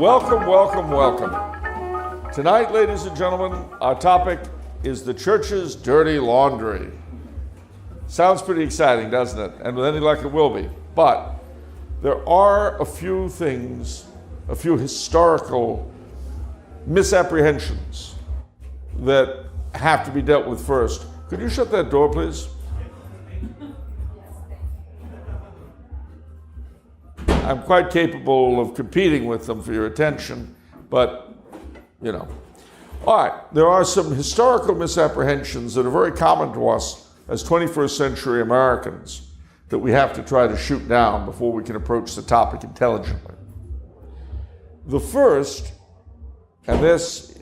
Welcome, welcome, welcome. Tonight, ladies and gentlemen, our topic is the church's dirty laundry. Sounds pretty exciting, doesn't it? And with any luck, it will be. But there are a few things, a few historical misapprehensions that have to be dealt with first. Could you shut that door, please? I'm quite capable of competing with them for your attention, but, you know. All right, there are some historical misapprehensions that are very common to us as 21st century Americans that we have to try to shoot down before we can approach the topic intelligently. The first, and this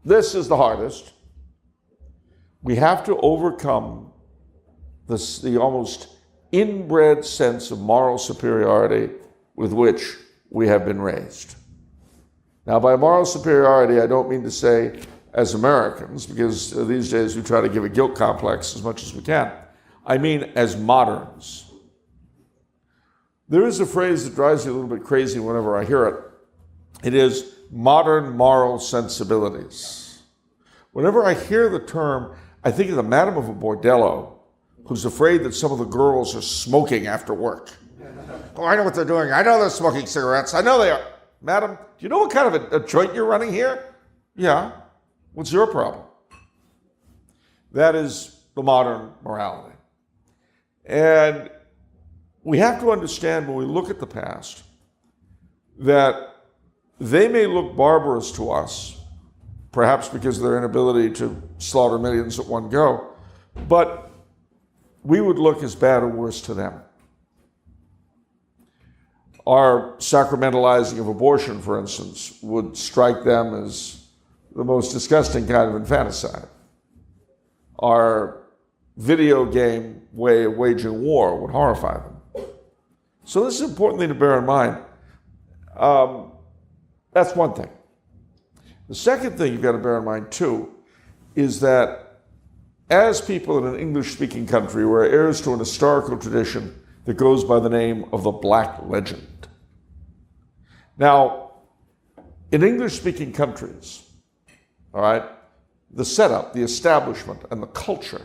is the hardest, we have to overcome the almost inbred sense of moral superiority with which we have been raised. Now, by moral superiority, I don't mean to say as Americans, because these days we try to give a guilt complex as much as we can. I mean as moderns. There is a phrase that drives me a little bit crazy whenever I hear it. It is modern moral sensibilities. Whenever I hear the term, I think of the Madam of a Bordello who's afraid that some of the girls are smoking after work. Oh, I know what they're doing. I know they're smoking cigarettes. I know they are. Madam, do you know what kind of a joint you're running here? Yeah. What's your problem? That is the modern morality. And we have to understand when we look at the past that they may look barbarous to us, perhaps because of their inability to slaughter millions at one go, but we would look as bad or worse to them. Our sacramentalizing of abortion, for instance, would strike them as the most disgusting kind of infanticide. Our video game way of waging war would horrify them. So this is an important thing to bear in mind. That's one thing. The second thing you've got to bear in mind, too, is that as people in an English-speaking country, we're heirs to an historical tradition that goes by the name of the Black Legend. Now, in English-speaking countries, all right, the setup, the establishment, and the culture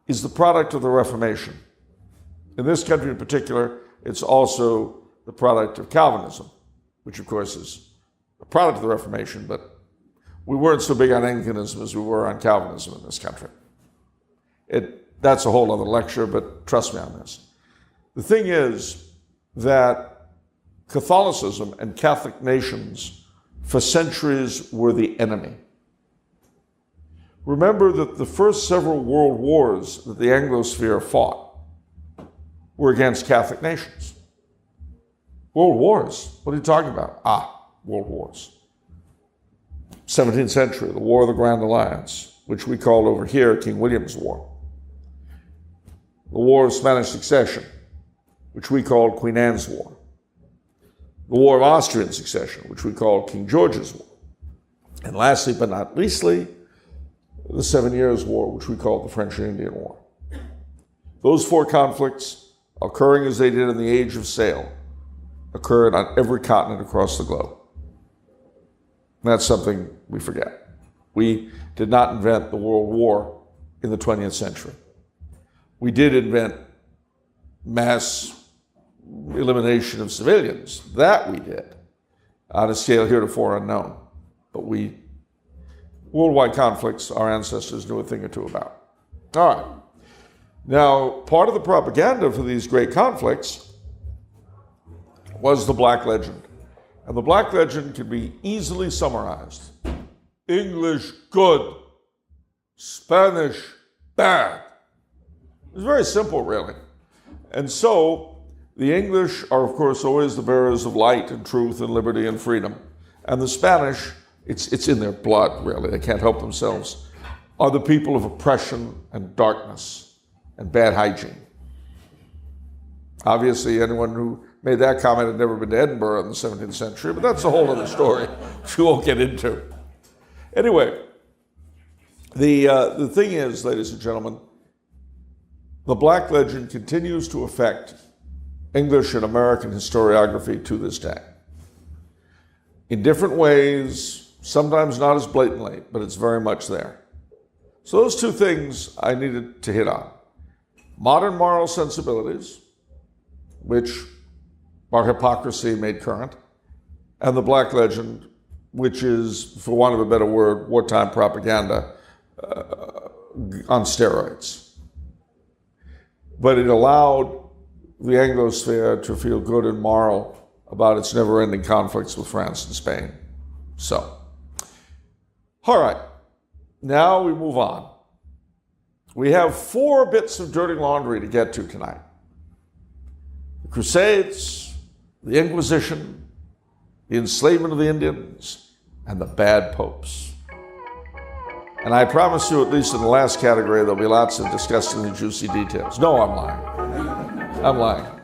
is the product of the Reformation. In this country in particular, it's also the product of Calvinism, which of course is a product of the Reformation, but we weren't so big on Anglicanism as we were on Calvinism in this country. That's a whole other lecture, but trust me on this. The thing is that Catholicism and Catholic nations for centuries were the enemy. Remember that the first several world wars that the Anglosphere fought were against Catholic nations. World wars? What are you talking about? World wars. 17th century, the War of the Grand Alliance, which we called over here King William's War. The War of Spanish Succession, which we called Queen Anne's War. The War of Austrian Succession, which we called King George's War. And lastly, but not leastly, the 7 Years' War, which we called the French and Indian War. Those four conflicts, occurring as they did in the Age of Sail, occurred on every continent across the globe. And that's something we forget. We did not invent the World War in the 20th century. We did invent mass elimination of civilians. That we did on a scale heretofore unknown. But worldwide conflicts, our ancestors knew a thing or two about. All right. Now, part of the propaganda for these great conflicts was the Black Legend. And the Black Legend can be easily summarized. English, good. Spanish, bad. It's very simple, really. And so, the English are, of course, always the bearers of light and truth and liberty and freedom. And the Spanish, it's in their blood, really. They can't help themselves, are the people of oppression and darkness and bad hygiene. Obviously, anyone who made that comment had never been to Edinburgh in the 17th century, but that's a whole other story which we won't get into. Anyway, the thing is, ladies and gentlemen, the Black Legend continues to affect English and American historiography to this day. In different ways, sometimes not as blatantly, but it's very much there. So those two things I needed to hit on. Modern moral sensibilities, which our hypocrisy made current, and the Black Legend, which is, for want of a better word, wartime propaganda on steroids. But it allowed the Anglosphere to feel good and moral about its never-ending conflicts with France and Spain. So, all right, now we move on. We have 4 bits of dirty laundry to get to tonight. The Crusades, the Inquisition, the enslavement of the Indians, and the bad popes. And I promise you, at least in the last category, there'll be lots of disgustingly juicy details. No, I'm lying. I'm lying.